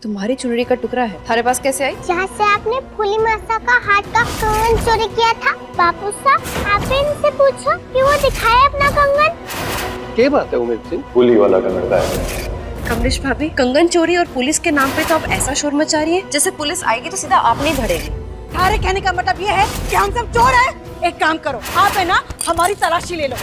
तुम्हारी चुनरी का टुकड़ा है, तुम्हारे पास कैसे आई? जहाँ से आपने फूली मासा का हाथ का कंगन चोरी किया था। बापू साहब, आप इनसे पूछो कि वो दिखाए अपना कंगन। क्या बात है उमेश सिंह? फूली वाला कंगन का है। कमलेश भाभी, कंगन चोरी और पुलिस के नाम पे तो आप ऐसा शोर मचा रही है जैसे पुलिस आएगी तो सीधा आप नहीं भरेगी। तुम्हारे कहने का मतलब ये है कि हम सब चोर हैं? एक काम करो, आप है ना हमारी तलाशी ले लो।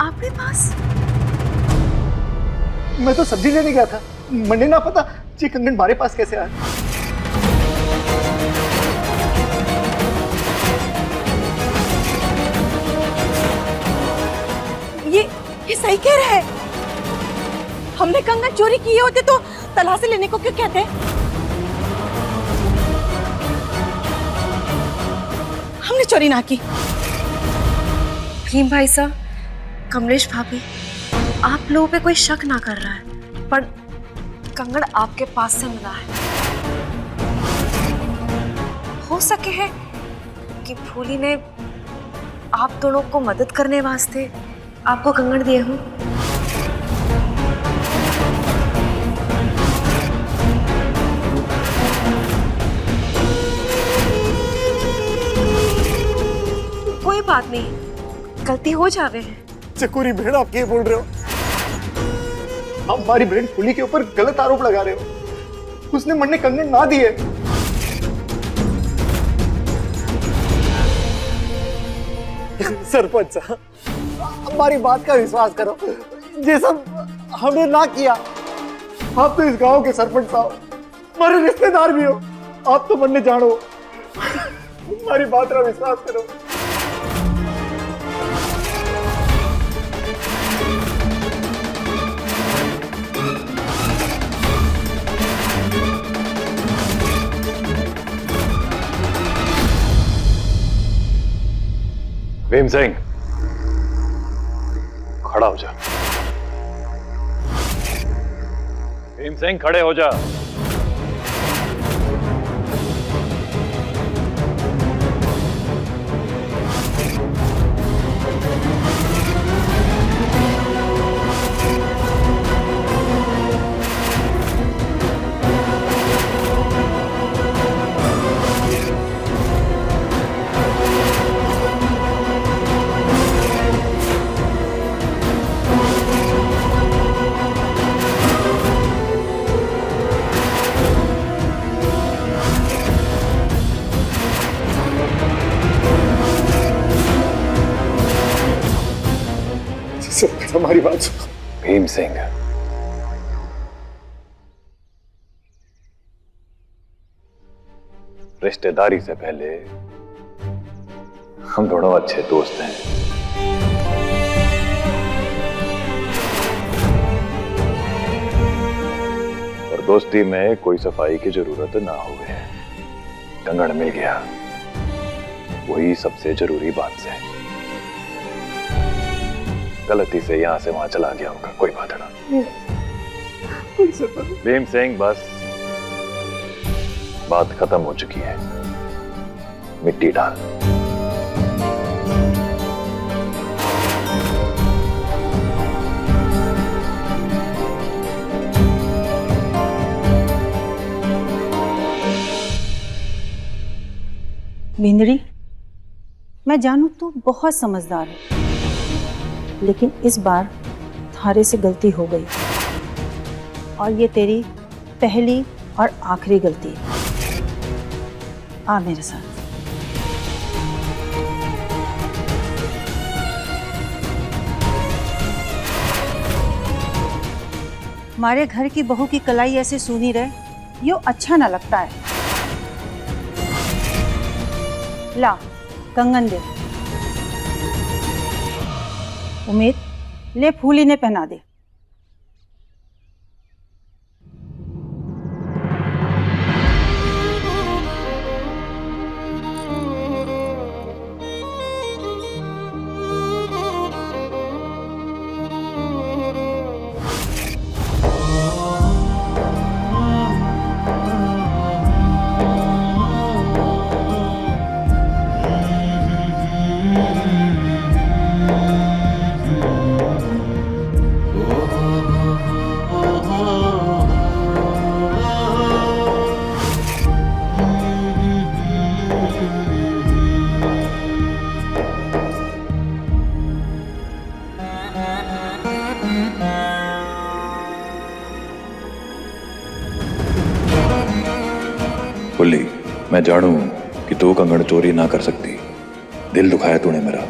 आपके पास? मैं तो सब्जी लेने गया था, मन्ने ना पता ये कंगन हमारे पास कैसे आया। ये सही कह रहा है। हमने कंगन चोरी किए होते तो तलाशी लेने को क्यों कहते? हमने चोरी ना की। भीम भाई साहब, कमलेश भाभी, आप लोगों पे कोई शक ना कर रहा है, पर कंगन आपके पास से मिला है। हो सके है कि फूली ने आप दोनों को मदद करने वास्ते आपको कंगन दिए हूँ। कोई बात नहीं, गलती हो जावे है। चकोरी बहन, आप क्या बोल रहे हो? आप हमारी बहन फूली के ऊपर गलत आरोप लगा रहे हो। उसने मन्ने कंगन ना दिए। सरपंच साहब, हमारी बात का विश्वास करो, ये सब हमने ना किया। आप तो इस गांव के सरपंच साहब, हमारे रिश्तेदार भी हो, आप तो मन्ने जानो। हमारी बात का विश्वास करो। भीम सिंह, खड़ा हो जा। भीम सिंह, खड़े हो जा। हमारी बात सुनो। भीम सिंह, रिश्तेदारी से पहले हम दोनों अच्छे दोस्त हैं। और दोस्ती में कोई सफाई की जरूरत ना हुए। कंगन मिल गया, वही सबसे जरूरी बात से। गलती से यहां से वहां चला गया होगा, कोई बात ना। भीम सिंह, बस बात खत्म हो चुकी है। मिट्टी डाल। बिंदरी, मैं जानू तू बहुत समझदार है, लेकिन इस बार थारे से गलती हो गई और ये तेरी पहली और आखिरी गलती है। आ मेरे साथ। हमारे घर की बहू की कलाई ऐसे सूनी रहे, यो अच्छा ना लगता है। ला कंगन दे। उम्मीद, ले फूल इन्हें पहना दे। बुल्ली, मैं जानू कि तू कंगन चोरी ना कर सकती। दिल दुखाया तूने मेरा,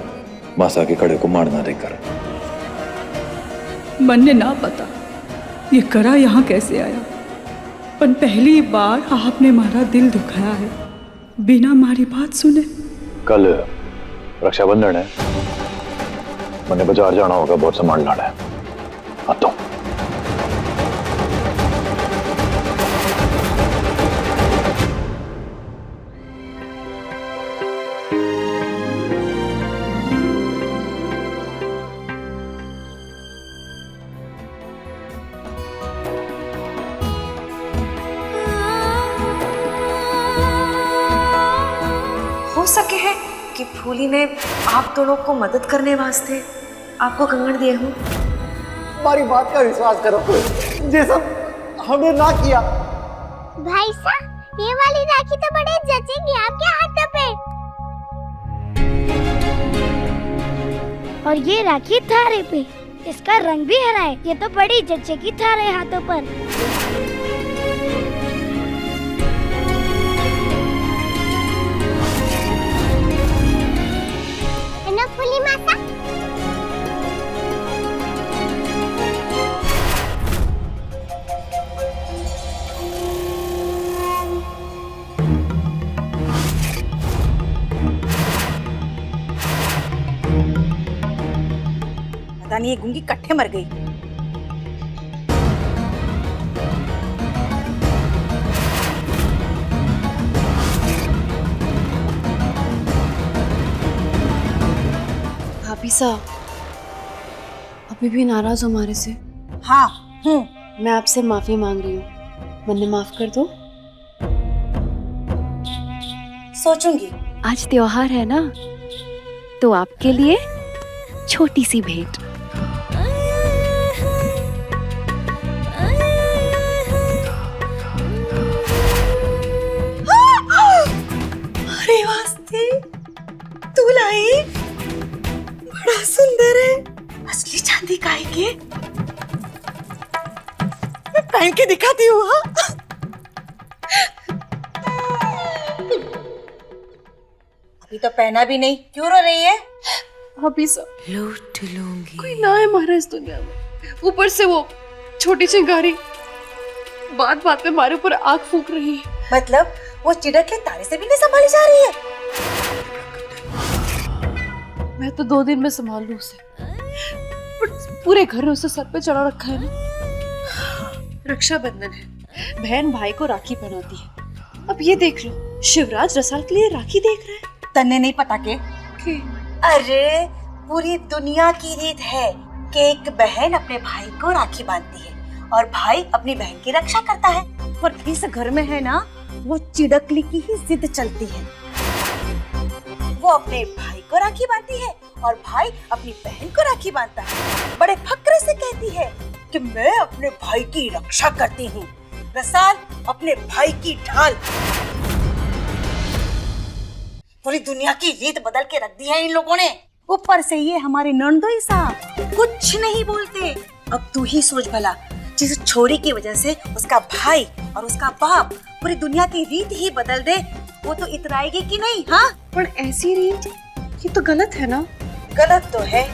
मासा के कड़े को मारना देखकर। मन ने ना पता ये करा यहाँ कैसे आया, पर पहली बार आपने मारा दिल दुखाया है बिना मारी बात सुने। कल रक्षाबंधन है, मैंने बाजार जाना होगा, बहुत सामान लाना है। आता हूं। हो सके है कि फूली ने आप दोनों को मदद करने वास्ते आपको कंगन दिए हो। हमारी बात का विश्वास करो, ये सब हमने ना किया। भाई साहब, ये वाली राखी तो बड़े जचेंगी आपके हाथों पे। और ये राखी थारे पे, इसका रंग भी हरा है, ये तो बड़ी जचेगी थारे हाथों पर। है ना फूली माता? पता नहीं ये गूंगी कट्ठे मर गई। भाभी साहब, अभी भी नाराज हो हमारे से? हाँ हूँ। मैं आपसे माफी मांग रही हूँ, मुझे माफ कर दो। सोचूंगी। आज त्योहार है ना, तो आपके लिए छोटी सी भेंट। अरे वास्ते, तू लाई, बड़ा सुंदर है। असली चांदी का है के? मैं पहन के दिखाती हूँ। हाँ? अभी तो पहना भी नहीं, क्यों रो रही है? भाभी साहब, लूट लूंगी। कोई ना है हमारा इस दुनिया में, ऊपर से वो छोटी चिंगारी बात बात में हमारे ऊपर आग फूक रही है। मतलब वो चिड़क के तारे से भी नहीं संभाली जा रही है? मैं तो 2 दिन में संभाल लूं उसे, पर पूरे घर ने उसे सर पे चढ़ा रखा है ना। रक्षाबंधन है, बहन भाई को राखी पहनाती है। अब ये देख लो, शिवराज रसाल के लिए राखी देख रहा है। तन्ने नहीं पता के? अरे पूरी दुनिया की रीत है कि एक बहन अपने भाई को राखी बांधती है और भाई अपनी बहन की रक्षा करता है। और इस घर में है ना, वो चिड़कली की ही जिद चलती है। वो अपने भाई को राखी बांधती है और भाई अपनी बहन को राखी बांधता है। बड़े फक्र से कहती है कि मैं अपने भाई की रक्षा करती हूँ। रसाल अपने भाई की ढाल। पूरी दुनिया की रीत बदल के रख दी है इन लोगों ने। ऊपर से ये हमारे नंदोई साहब कुछ नहीं बोलते। अब तू ही सोच भला, जिस छोरी की वजह से उसका भाई और उसका बाप पूरी दुनिया की रीत ही बदल दे, वो तो इतराएगी कि नहीं? हाँ, पर ऐसी रीत ये तो गलत है ना। गलत तो है,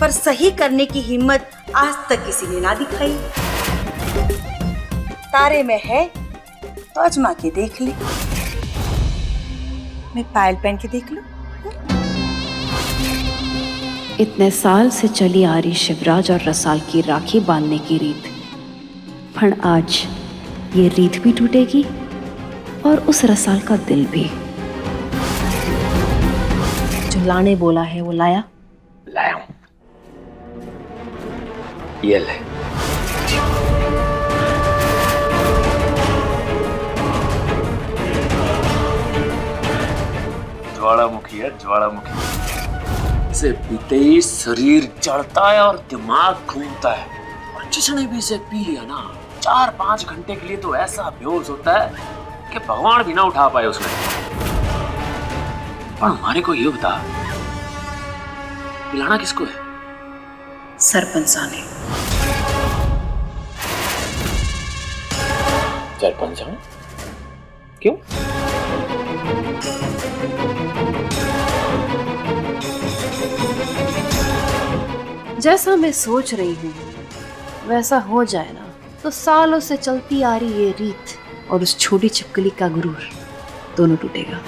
पर सही करने की हिम्मत आज तक किसी ने ना दिखाई। तारे में है तो आजमा के देख ले। मैं पायल पहन के देख लूं। इतने साल से चली आ रही शिवराज और रसाल की राखी बांधने की रीत, पर आज ये रीत भी टूटेगी और उस रसाल का दिल भी। जो लाने बोला है वो लाया? लाया हूं। ये ले। ज्वालामुखी है, ज्वालामुखी। इसे पीते ही शरीर जलता है और दिमाग घूमता है, और जिसने भी इसे पी लिया ना 4-5 घंटे के लिए तो ऐसा बेहोश होता है कि भगवान भी ना उठा पाए उसमें। पर हमारे को ये बता, पिलाना किसको है? सरपंचा ने। सरपंच? क्यों? जैसा मैं सोच रही हूँ वैसा हो जाए ना, तो सालों से चलती आ रही ये रीत और उस छोटी छिपकली का गुरूर दोनों टूटेगा।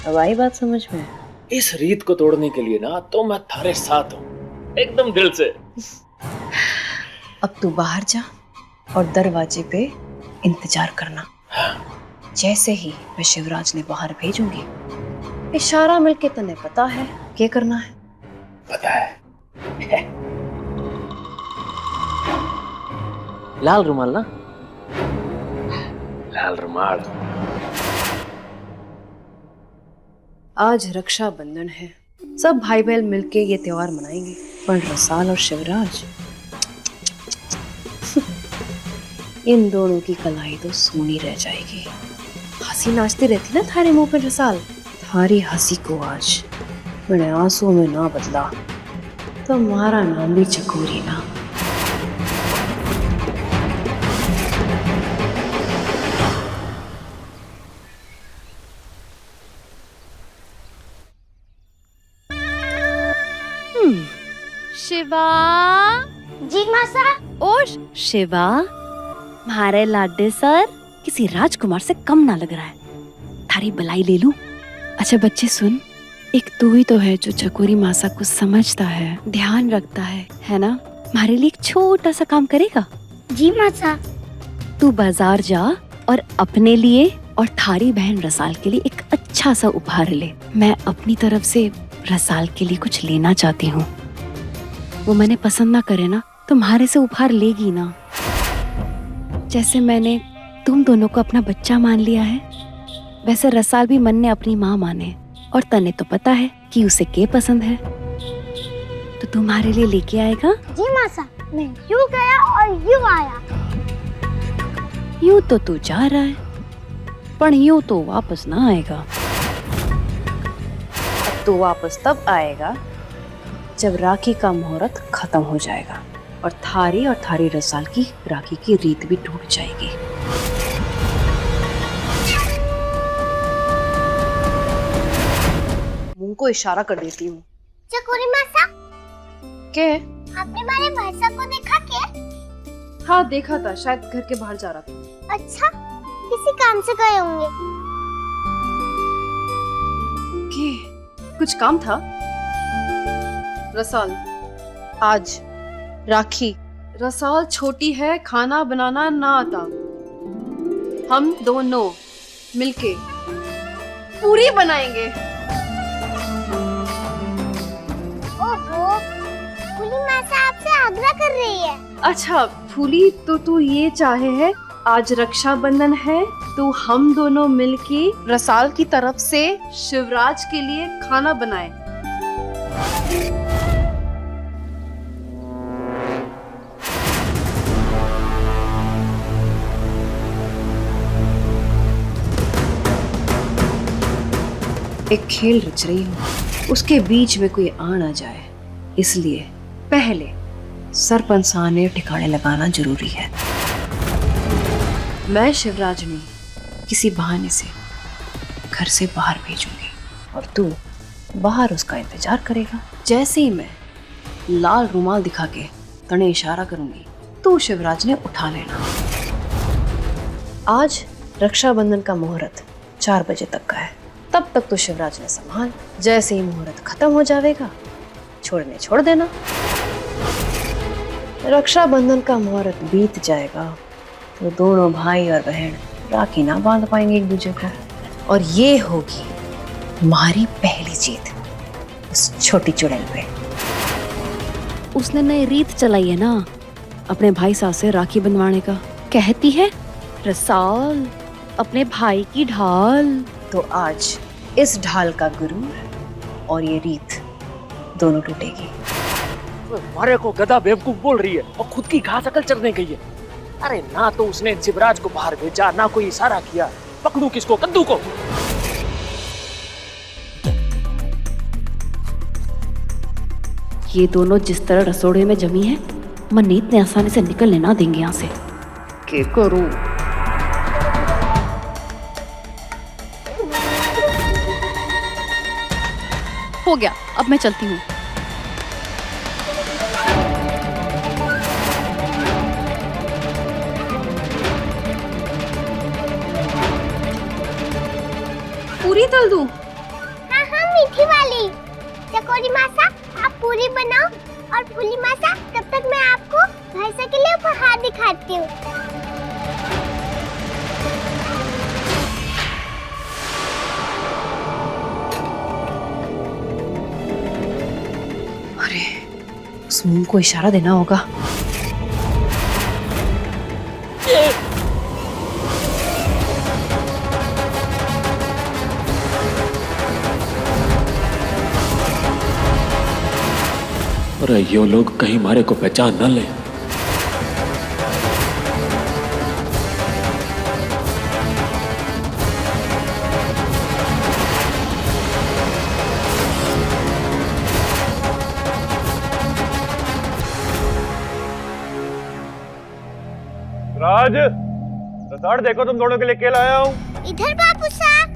अब आई बात समझ में? इस रीत को तोड़ने के लिए ना तो मैं थारे साथ हूँ, एकदम दिल से। अब तू बाहर जा और दरवाजे पे इंतजार करना। जैसे ही मैं शिवराज ने बाहर भेजूंगी, इशारा मिलके तने पता है क्या करना है। पता है। लाल रुमाल ना? लाल रुमाल। आज रक्षाबंधन है, सब भाई बहन मिलके ये त्योहार मनाएंगे, पर रसाल और शिवराज इन दोनों की कलाई तो सूनी रह जाएगी। हंसी नाचती रहती ना थारे मुंह पे रसाल, थारी हंसी को आज मैंने आंसुओं में ना बदला तो हमारा नाम भी चकोरी ना। शिवा जी मासा। और शिवा, हमारे लाडे सर किसी राजकुमार से कम ना लग रहा है। थारी बलाई ले लूं? अच्छा बच्चे सुन, एक तू ही तो है जो चकोरी मासा को समझता है, ध्यान रखता है ना? हमारे लिए एक छोटा सा काम करेगा? जी मासा। तू बाजार जा और अपने लिए और थारी बहन रसाल के लिए एक अच्छा सा उपहार ले। मैं अपनी तरफ से रसाल के लिए कुछ लेना चाहती हूँ। वो मैंने पसंद ना करे ना, तुम्हारे से उपहार लेगी ना। जैसे मैंने तुम दोनों को अपना बच्चा मान लिया है, वैसे रसाल भी मन ने अपनी माँ माने। और तने तो पता है कि उसे क्या पसंद है, तो तुम्हारे लिए लेके आएगा। जी मासा, मैं यूं गया और यूं आया। यूं तो तू जा रहा है, पर यूं तो वापस ना आएगा। अब तो वापस तब आएगा जब राखी का मुहूर्त खत्म हो जाएगा और थारी रसाल की राखी की रीत भी टूट जाएगी। मुंह को इशारा कर देती हूँ। चकोरी मासा, क्या? आपने हमारे भैंसा को देखा क्या? हाँ देखा था, शायद घर के बाहर जा रहा था। अच्छा, किसी काम से गए होंगे। कुछ काम था? रसाल, आज राखी। रसाल छोटी है, खाना बनाना ना आता। हम दोनों मिलके पूरी बनाएंगे। ओहो, कुली मासा आपसे आग्रह कर रही है। अच्छा फूली, तो तू ये चाहे है आज रक्षाबंधन है तो हम दोनों मिलके रसाल की तरफ से शिवराज के लिए खाना बनाए। एक खेल रच रही हूँ, उसके बीच में कोई आ ना जाए, इसलिए पहले सरपंचाने ठिकाने लगाना जरूरी है। मैं शिवराज ने किसी बहाने से घर से बाहर भेजूंगी और तू बाहर उसका इंतजार करेगा। जैसे ही मैं लाल रुमाल दिखा के तने इशारा करूंगी तो शिवराज ने उठा लेना। आज रक्षाबंधन का मुहूर्त 4 बजे तक का है, तब तक तो शिवराज ने संभाल। जैसे ही मुहूर्त खत्म हो जाएगा छोड़ देना। रक्षाबंधन का मुहूर्त बीत जाएगा तो दोनों भाई और बहन राखी ना बांध पाएंगे एक दूसरे को, और ये होगी हमारी पहली जीत उस छोटी चुड़ैल पे। उसने नई रीत चलाई है ना अपने भाई साहब से राखी बंधवाने का। कहती है रसाल अपने भाई की ढाल। तो आज इस ढाल का गुरूर और ये रीत दोनों टूटेगी। मारे को गधा बेवकूफ बोल रही है और खुद की घास अकल चढ़ने गई है। अरे ना तो उसने शिवराज को बाहर भेजा, ना कोई इशारा किया। पकड़ू किसको? कद्दू को। ये दोनों जिस तरह रसोड़े में जमी है, मन्नी इतने आसानी से निकलने ना देंगे यहाँ से। क्या करूं? हो गया, अब मैं चलती हूँ। पूरी तल दूं? हाँ हाँ मीठी वाली। चकोरी मासा आप पूरी बनाओ और फूली मासा तब तक मैं आपको भैंसा के लिए उपहार दिखाती हूँ। अरे उस मुंह को इशारा देना होगा। अरे ये लोग कहीं मारे को पहचान न ले। राज, रसाड़ देखो तुम दोनों के लिए क्या लाया हूँ। इधर बापू साहब।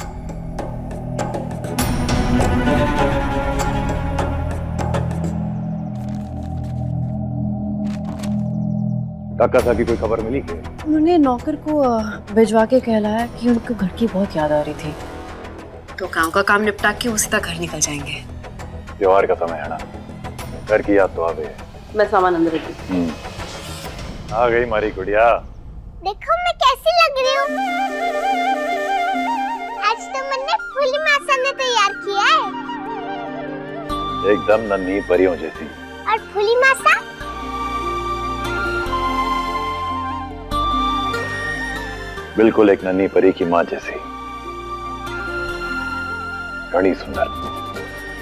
काका साहब की कोई खबर मिली क्या? उन्होंने नौकर को भिजवा के कहलाया कि उनको घर की बहुत याद आ रही थी, तो गांव का काम निपटा के उसी तक घर निकल जाएंगे। त्योहार का समय है ना, घर की याद तो आ गई। मैं सामान अंदर रखी। आ गई हमारी गुड़िया। देखो मैं कैसी लग रही हूँ। आज तो मैंने फूली मासा ने तैयार किया है। एकदम नन्ही परियों जैसी। और फूली मासा? बिल्कुल एक नन्ही परी की माँ जैसी। बड़ी सुंदर।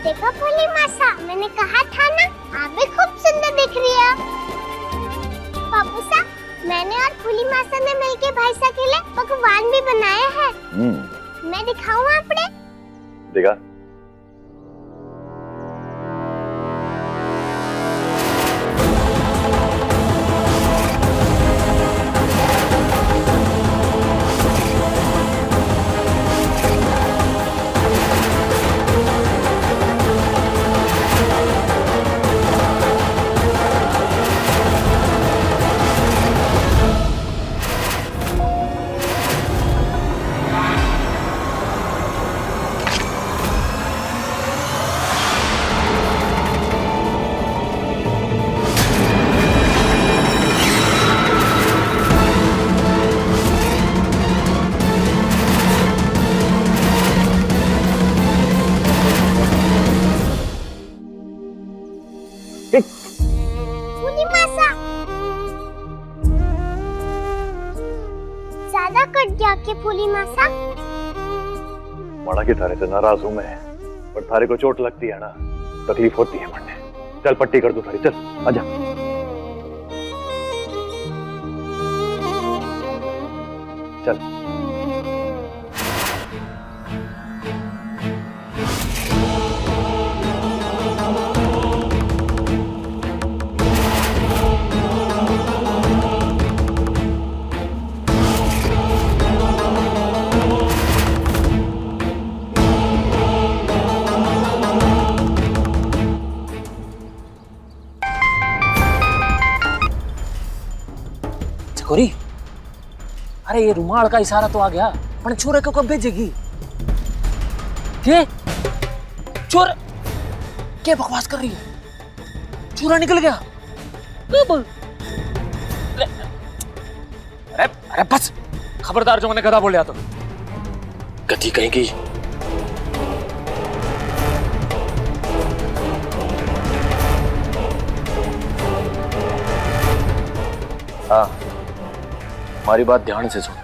देखो फूली मासा, मैंने कहा था ना, आप भी खूब सुंदर दिख रही हो। बापू साहब, मैंने और फूली मासा ने मिलके भैंसा के लिए पकवान भी बनाए हैं। मैं दिखाऊं आपने? देखा? फूली मासा, पट जाके फूली मासा? माड़ा की थारे से नाराज हूं मैं, पर थारे को चोट लगती है ना, तकलीफ होती है मरने। चल पट्टी कर दूं थारी, चल आजा। चल चकोरी, अरे ये रुमाल का इशारा तो आ गया, पर छोरे को कब भेजेगी? चोर क्या बकवास कर रही है? चोरा निकल गया कब? अरे अरे बस, खबरदार जो मैंने गधा बोल लिया तो। गधी कहीं की। हाँ, हमारी बात ध्यान से सुन।